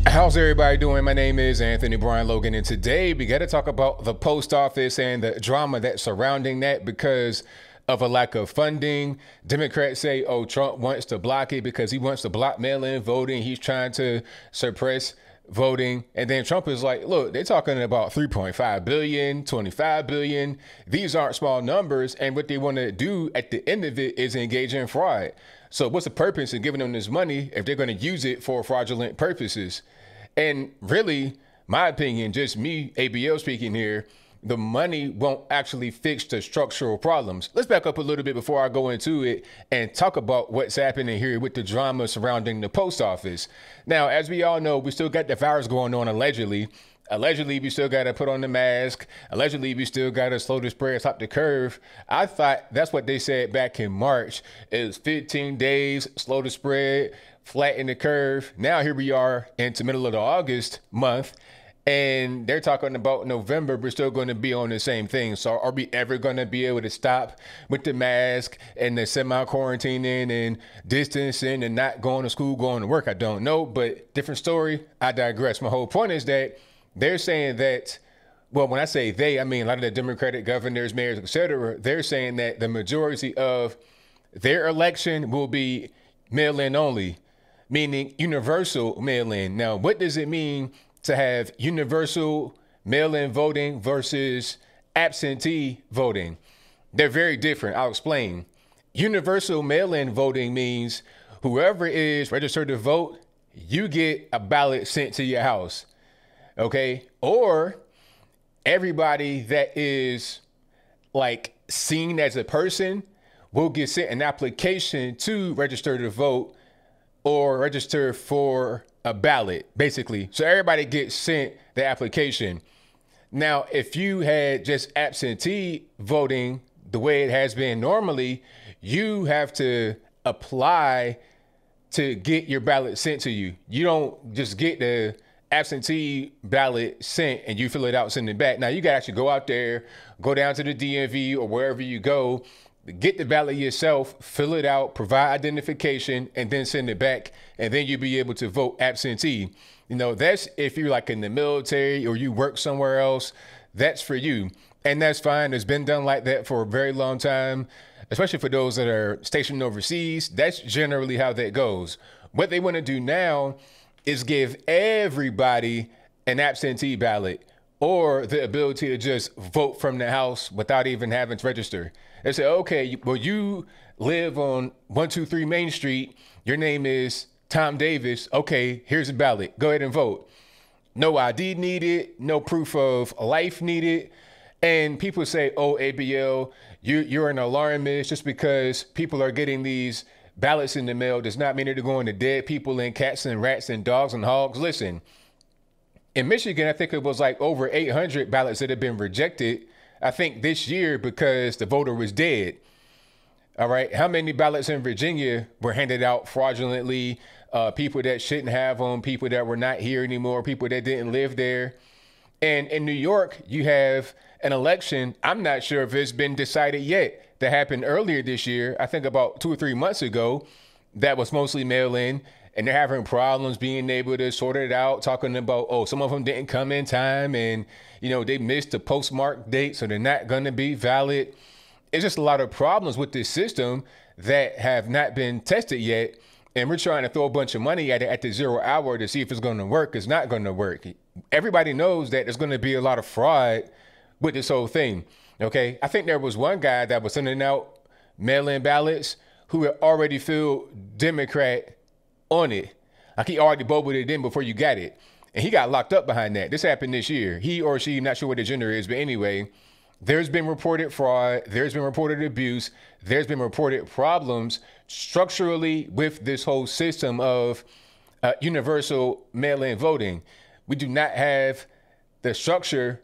How's everybody doing? My name is Anthony Brian Logan, and today we got to talk about the post office and the drama that's surrounding that because of a lack of funding. Democrats say, oh, Trump wants to block it because he wants to block mail-in voting. He's trying to suppress voting. And then Trump is like, look, they're talking about 3.5 billion, 25 billion. These aren't small numbers. And what they want to do at the end of it is engage in fraud. So what's the purpose in giving them this money if they're going to use it for fraudulent purposes? And really, my opinion, just me, ABL speaking here, the money won't actually fix the structural problems. Let's back up a little bit before I go into it and talk about what's happening here with the drama surrounding the post office. Now, as we all know, we still got the virus going on allegedly. Allegedly, we still got to put on the mask. Allegedly, we still got to slow the spread, stop the curve. I thought that's what they said back in March. It's 15 days, slow the spread, flatten the curve. Now here we are into middle of the August month, and they're talking about November. We're still going to be on the same thing. So are we ever going to be able to stop with the mask and the semi-quarantining and distancing and not going to school, going to work? I don't know, but different story. I digress. My whole point is that they're saying that, well, when I say they, I mean a lot of the Democratic governors, mayors, etc. They're saying that the majority of their election will be mail-in only, meaning universal mail-in. Now, what does it mean to have universal mail-in voting versus absentee voting? They're very different. I'll explain. Universal mail-in voting means whoever is registered to vote, you get a ballot sent to your house. Okay? Or everybody that is like seen as a person will get sent an application to register to vote or register for a ballot, basically. So everybody gets sent the application. Now, if you had just absentee voting the way it has been normally, you have to apply to get your ballot sent to you. You don't just get the absentee ballot sent and you fill it out, send it back. Now you gotta actually go out there, go down to the DMV or wherever you go, get the ballot yourself, fill it out, provide identification, and then send it back. And then you'll be able to vote absentee. You know, that's if you're like in the military or you work somewhere else, that's for you. And that's fine. It's been done like that for a very long time, especially for those that are stationed overseas. That's generally how that goes. What they want to do now is give everybody an absentee ballot or the ability to just vote from the house without even having to register. They say, okay, well, you live on 123 Main Street. Your name is Tom Davis. Okay, here's a ballot. Go ahead and vote. No ID needed, no proof of life needed. And people say, oh, ABL, you're an alarmist. Just because people are getting these ballots in the mail does not mean they're going to dead people and cats and rats and dogs and hogs. Listen, in Michigan, I think it was like over 800 ballots that have been rejected, I think this year, because the voter was dead. All right. How many ballots in Virginia were handed out fraudulently? People that shouldn't have them, people that were not here anymore, people that didn't live there. And in New York, you have an election. I'm not sure if it's been decided yet. That happened earlier this year, I think about 2 or 3 months ago, that was mostly mail-in, and they're having problems being able to sort it out, talking about, oh, some of them didn't come in time and, you know, they missed the postmark date, so they're not going to be valid. It's just a lot of problems with this system that have not been tested yet, and we're trying to throw a bunch of money at it at the 0 hour to see if it's going to work. It's not going to work. Everybody knows that there's going to be a lot of fraud with this whole thing. Okay, I think there was one guy that was sending out mail-in ballots who had already filled Democrat on it. Like he already voted it in before you got it. And he got locked up behind that. This happened this year. He or she, not sure what the gender is, but anyway, there's been reported fraud. There's been reported abuse. There's been reported problems structurally with this whole system of universal mail-in voting. We do not have the structure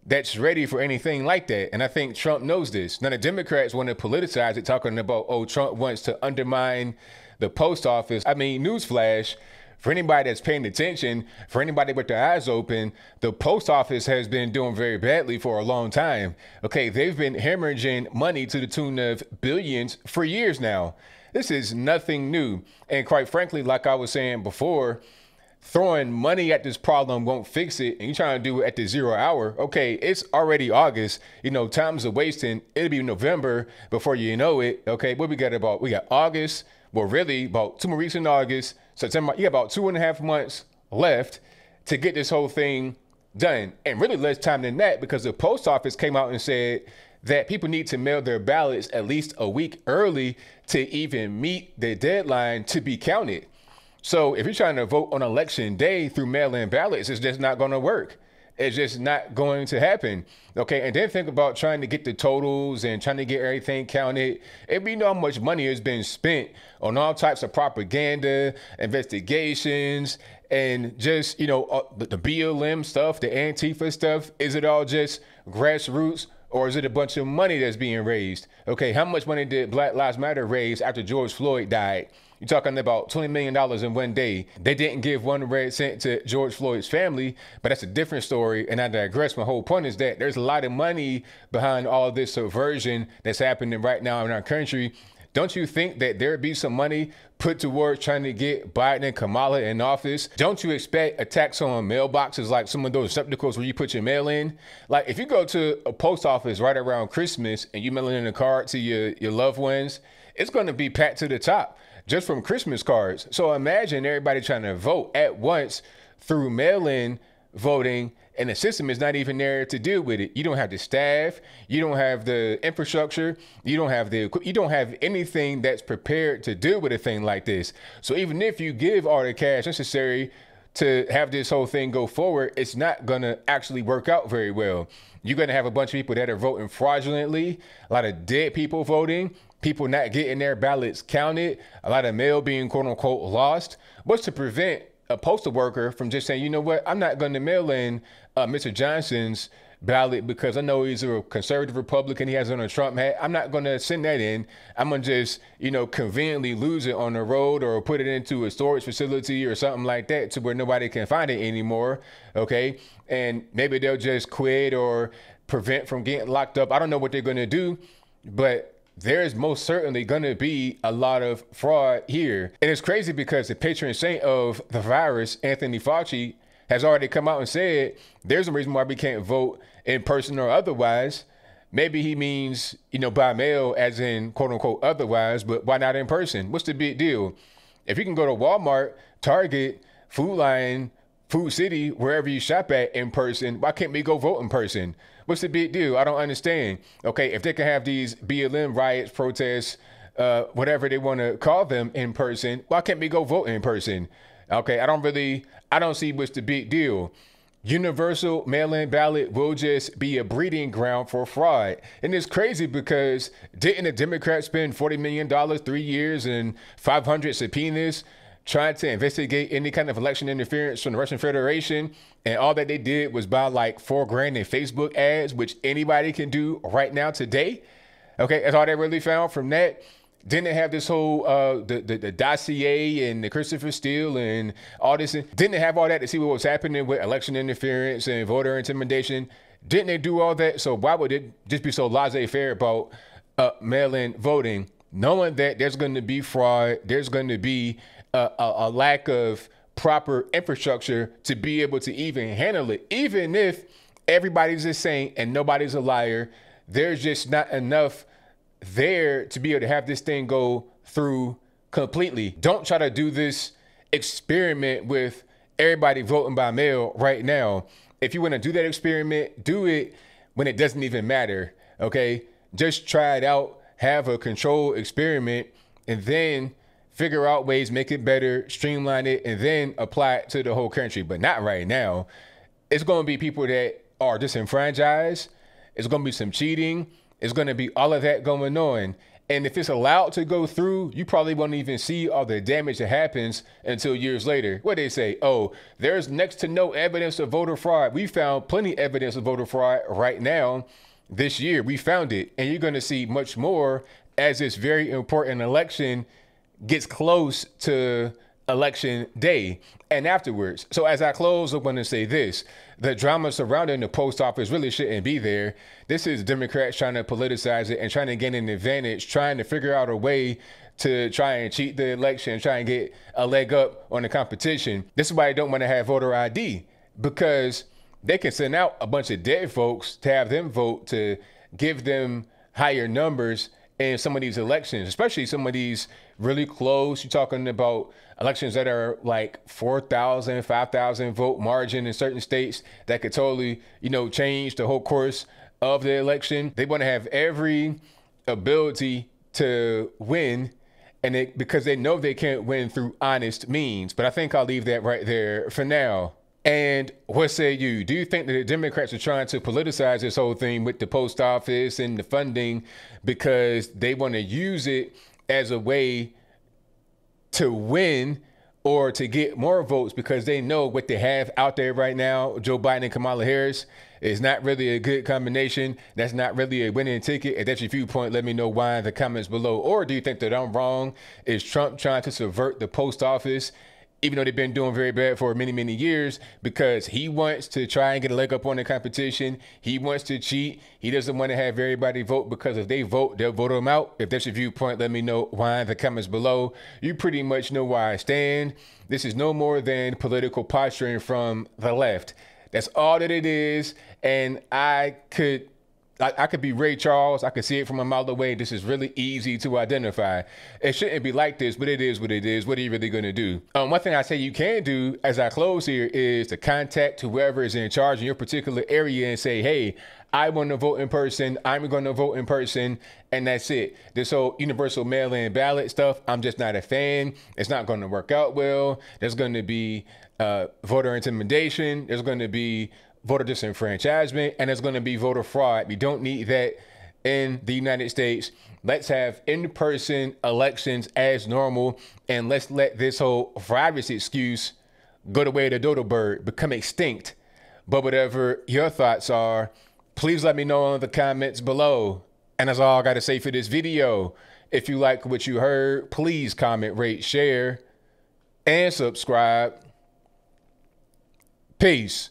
that's ready for anything like that. And I think Trump knows this. Now, the Democrats want to politicize it, talking about, oh, Trump wants to undermine the post office. I mean, newsflash, for anybody that's paying attention, for anybody with their eyes open, the post office has been doing very badly for a long time. Okay, they've been hemorrhaging money to the tune of billions for years now. This is nothing new. And quite frankly, like I was saying before, throwing money at this problem won't fix it, and you're trying to do it at the 0 hour. Okay, it's already August. You know, time's a wasting. It'll be November before you know it. Okay, what we got about? We got August. Well, really, about 2 more weeks in August. September. You got about 2.5 months left to get this whole thing done, and really less time than that, because the post office came out and said that people need to mail their ballots at least a week early to even meet the deadline to be counted. So if you're trying to vote on election day through mail-in ballots, it's just not going to work. It's just not going to happen. Okay, and then think about trying to get the totals and trying to get everything counted. If we know how much money has been spent on all types of propaganda, investigations, and just, you know, the BLM stuff, the Antifa stuff, is it all just grassroots, or is it a bunch of money that's being raised? Okay, how much money did Black Lives Matter raise after George Floyd died? You're talking about $20 million in one day. They didn't give 1 red cent to George Floyd's family, but that's a different story, and I digress. My whole point is that there's a lot of money behind all this subversion that's happening right now in our country. Don't you think that there'd be some money put towards trying to get Biden and Kamala in office? Don't you expect attacks on mailboxes, like some of those receptacles where you put your mail in? Like if you go to a post office right around Christmas and you mail in a card to your loved ones, it's going to be packed to the top just from Christmas cards. So imagine everybody trying to vote at once through mail-in voting, and the system is not even there to deal with it. You don't have the staff, you don't have the infrastructure, you don't have anything that's prepared to deal with a thing like this. So even if you give all the cash necessary to have this whole thing go forward, it's not gonna actually work out very well. You're gonna have a bunch of people that are voting fraudulently, a lot of dead people voting, people not getting their ballots counted, a lot of mail being quote unquote lost. What's to prevent a postal worker from just saying, you know what, I'm not going to mail in Mr. Johnson's ballot because I know he's a conservative Republican, he has on a Trump hat. I'm not going to send that in. I'm going to just, you know, conveniently lose it on the road or put it into a storage facility or something like that to where nobody can find it anymore. Okay. And maybe they'll just quit or prevent from getting locked up. I don't know what they're going to do, but there's most certainly going to be a lot of fraud here. And it's crazy because the patron saint of the virus, Anthony Fauci, has already come out and said there's a reason why we can't vote in person or otherwise. Maybe he means, you know, by mail as in quote unquote otherwise, but why not in person? What's the big deal? If you can go to Walmart, Target, Food Lion, Food City, wherever you shop at in person, why can't we go vote in person? What's the big deal? I don't understand. Okay, if they can have these BLM riots, protests, whatever they want to call them in person, why can't we go vote in person? Okay, I don't see what's the big deal. Universal mail-in ballot will just be a breeding ground for fraud. And it's crazy because didn't the Democrats spend $40 million, 3 years, and 500 subpoenas trying to investigate any kind of election interference from the Russian Federation? And all that they did was buy like $4,000 in Facebook ads, which anybody can do right now today. Okay, that's all they really found from that. Didn't they have this whole, the dossier and the Christopher Steele and all this? Didn't they have all that to see what was happening with election interference and voter intimidation? Didn't they do all that? So why would it just be so laissez-faire about mail-in voting, knowing that there's going to be fraud, there's going to be a lack of proper infrastructure to be able to even handle it? Even if everybody's a saint and nobody's a liar, there's just not enough there to be able to have this thing go through completely. Don't try to do this experiment with everybody voting by mail right now. If you want to do that experiment, do it when it doesn't even matter. Okay, just try it out, have a controlled experiment, and then figure out ways, make it better, streamline it, and then apply it to the whole country. But not right now. It's going to be people that are disenfranchised. It's going to be some cheating. It's going to be all of that going on. And if it's allowed to go through, you probably won't even see all the damage that happens until years later. What they say? Oh, there's next to no evidence of voter fraud. We found plenty of evidence of voter fraud right now this year. We found it. And you're going to see much more as this very important election gets close to election day and afterwards. So as I close, I want to say this: the drama surrounding the post office really shouldn't be there. This is Democrats trying to politicize it and trying to gain an advantage, trying to figure out a way to try and cheat the election, try and get a leg up on the competition. This is why I don't want to have voter ID, because they can send out a bunch of dead folks to have them vote to give them higher numbers in some of these elections, especially some of these really close. You're talking about elections that are like 4,000, 5,000 vote margin in certain states that could totally, change the whole course of the election. They want to have every ability to win, and because they know they can't win through honest means. But I think I'll leave that right there for now. And what say you? Do you think that the Democrats are trying to politicize this whole thing with the post office and the funding because they want to use it as a way to win or to get more votes, because they know what they have out there right now, Joe Biden and Kamala Harris, is not really a good combination. That's not really a winning ticket. If that's your viewpoint, let me know why in the comments below. Or do you think that I'm wrong? Is Trump trying to subvert the post office, even though they've been doing very bad for many, many years, because he wants to try and get a leg up on the competition? He wants to cheat. He doesn't want to have everybody vote, because if they vote, they'll vote him out. If that's your viewpoint, let me know why in the comments below. You pretty much know where I stand. This is no more than political posturing from the left. That's all that it is. And I could be Ray Charles. I could see it from a mile away. This is really easy to identify. It shouldn't be like this, but it is what it is. What are you really going to do? One thing I say you can do as I close here is to contact whoever is in charge in your particular area and say, hey, I want to vote in person. I'm going to vote in person. And that's it. This whole universal mail-in ballot stuff, I'm just not a fan. It's not going to work out well. There's going to be voter intimidation. There's going to be voter disenfranchisement, and there's going to be voter fraud. We don't need that in the United States. Let's have in-person elections as normal, and let's let this whole virus excuse go the way of the dodo bird, become extinct. But whatever your thoughts are, please let me know in the comments below. And that's all I got to say for this video. If you like what you heard, please comment, rate, share, and subscribe. Peace.